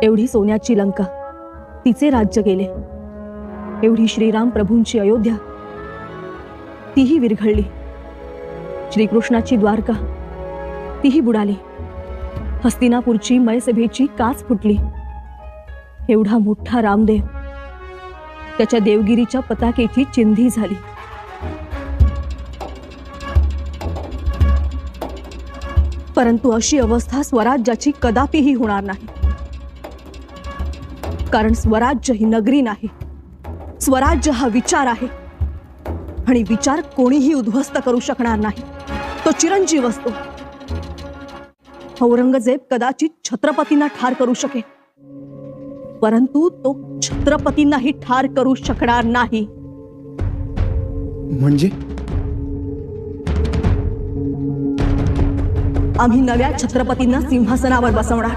एवढी सोन्याची लंका, तिचे राज्य गेले. एवढी श्रीराम प्रभूंची अयोध्या, तीही विरघळली. श्रीकृष्णाची द्वारका, तीही बुडाली. हस्तिनापूरची मयसभेची काच फुटली. एवढा मोठा रामदेव, त्याच्या देवगिरीच्या पताकेची चिंधी झाली. परंतु अशी अवस्था स्वराज्याची कदापिही होणार नाही. कारण स्वराज्य ही नगरी नाही, स्वराज्य हा विचार आहे. आणि विचार कोणीही उद्ध्वस्त करू शकणार नाही. तो चिरंजीव असतो. औरंगजेब कदाचित छत्रपतींना ठार करू शकेल, परंतु तो छत्रपतींनाही ठार करू शकणार नाही. म्हणजे आम्ही नव्या छत्रपतींना सिंहासनावर बसवणार.